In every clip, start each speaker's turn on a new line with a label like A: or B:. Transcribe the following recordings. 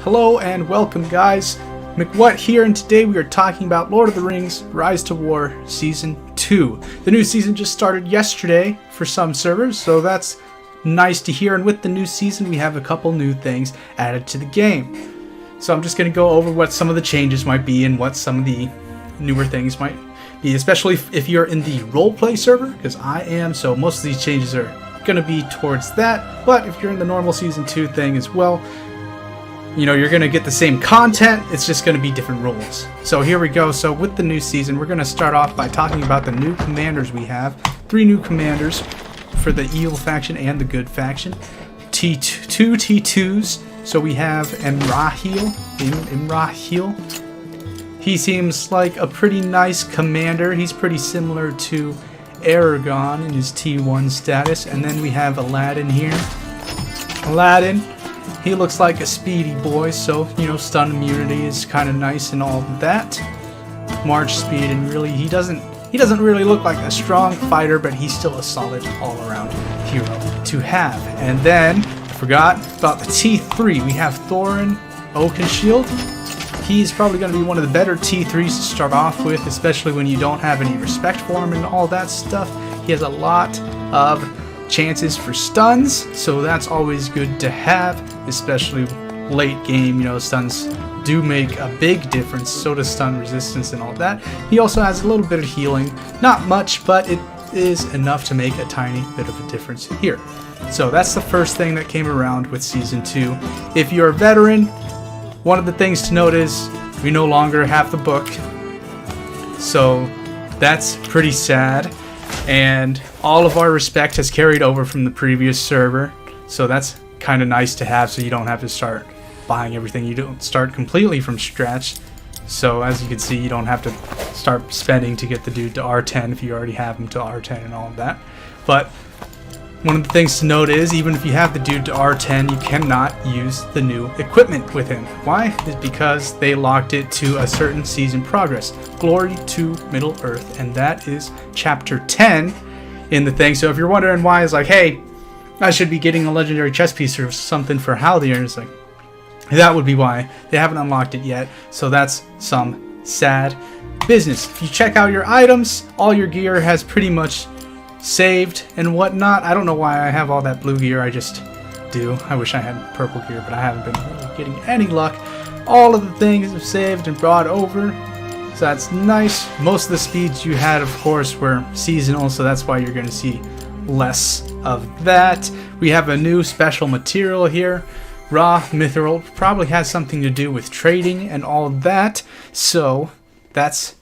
A: Hello and welcome, guys. McWhat here, and today we are talking about Lord of the Rings Rise to War Season 2. The new season just started yesterday for some servers, so that's nice to hear. And with the new season, we have a couple new things added to the game. So I'm just going to go over what some of the changes might be and what some of the newer things might be, especially if you're in the roleplay server, because I am, so most of these changes are going to be towards that. But if you're in the normal Season 2 thing as well, you know, you're going to get the same content, it's just going to be different rules. So here we go. So with the new season, we're going to start off by talking about the new commanders we have. 3 new commanders for the evil faction and the good faction. Two T2s. So we have Imrahil. He seems like a pretty nice commander. He's pretty similar to Aragon in his T1 status. And then we have Aladdin here. Aladdin, he looks like a speedy boy, so, you know, stun immunity is kind of nice and all of that. March speed, and really, he doesn't really look like a strong fighter, but he's still a solid all-around hero to have. And then, I forgot about the T3. We have Thorin Oakenshield. He's probably going to be one of the better T3s to start off with, especially when you don't have any respect for him and all that stuff. He has a lot of chances for stuns, so that's always good to have, especially late game. You know, stuns do make a big difference, so does stun resistance and all that. He also has a little bit of healing, not much, but it is enough to make a tiny bit of a difference here. So that's the first thing that came around with Season 2. If you're a veteran, one of the things to note is we no longer have the book, so that's pretty sad. And all of our respect has carried over from the previous server, so that's kind of nice to have, so you don't have to start buying everything. You don't start completely from scratch, so as you can see, you don't have to start spending to get the dude to R10 if you already have him to R10 and all of that. But one of the things to note is, even if you have the dude to R10, you cannot use the new equipment with him. Why? It's because they locked it to a certain season progress. Glory to Middle Earth, and that is Chapter 10 in the thing. So if you're wondering why, it's like, hey, I should be getting a legendary chest piece or something for Haldir, it's like, that would be why. They haven't unlocked it yet, so that's some sad business. If you check out your items, all your gear has pretty much saved and whatnot. I don't know why I have all that blue gear, I just do. I wish I had purple gear, but I haven't been really getting any luck. All of the things have saved and brought over, so that's nice. Most of the speeds you had, of course, were seasonal, so that's why you're going to see less of that. We have a new special material here. Raw Mithril probably has something to do with trading and all of that, so that's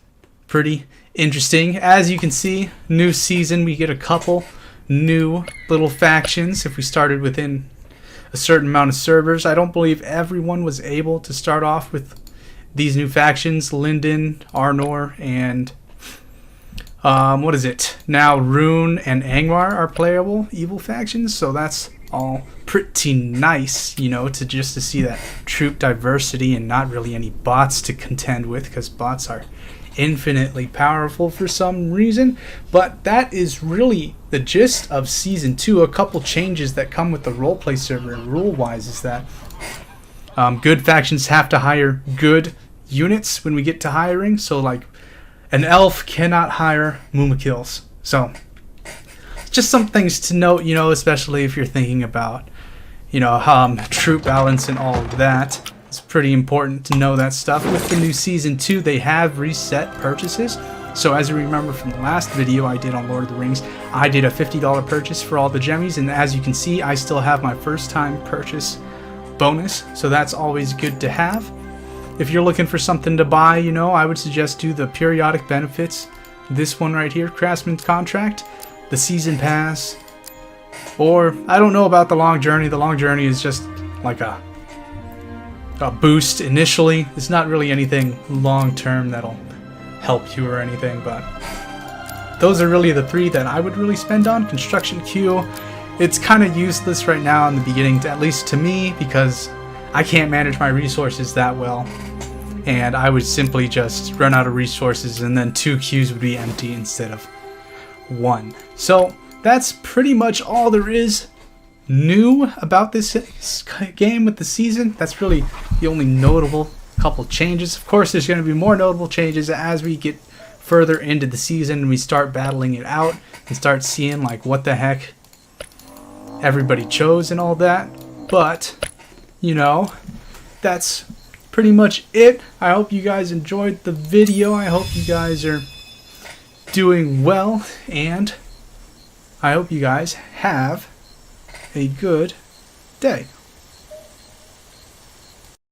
A: pretty interesting. As you can see, new season, we get a couple new little factions. If we started within a certain amount of servers, I don't believe everyone was able to start off with these new factions. Linden, Arnor, and what is it? Now Rune and Angmar are playable evil factions, so that's all pretty nice, you know, to see that troop diversity and not really any bots to contend with, because bots are infinitely powerful for some reason. But that is really the gist of Season 2. A couple changes that come with the roleplay server and rule-wise is that good factions have to hire good units when we get to hiring. So like an elf cannot hire Mumakils. So just some things to note, you know, especially if you're thinking about, you know, troop balance and all of that. It's pretty important to know that stuff. With the new Season 2, they have reset purchases. So as you remember from the last video I did on Lord of the Rings, I did a $50 purchase for all the gemmies, and as you can see, I still have my first time purchase bonus, so that's always good to have. If you're looking for something to buy, you know, I would suggest do the periodic benefits. This one right here, Craftsman's Contract, the Season Pass, or I don't know about the Long Journey. The Long Journey is just like a boost initially. It's not really anything long term that'll help you or anything, but those are really the 3 that I would really spend on. Construction queue, it's kind of useless right now in the beginning, at least to me, because I can't manage my resources that well, and I would simply just run out of resources and then 2 queues would be empty instead of 1. So that's pretty much all there is new about this game with the season. That's really the only notable couple changes. Of course, there's going to be more notable changes as we get further into the season and we start battling it out and start seeing like what the heck everybody chose and all that. But, you know, that's pretty much it. I hope you guys enjoyed the video. I hope you guys are doing well, and I hope you guys have a good day.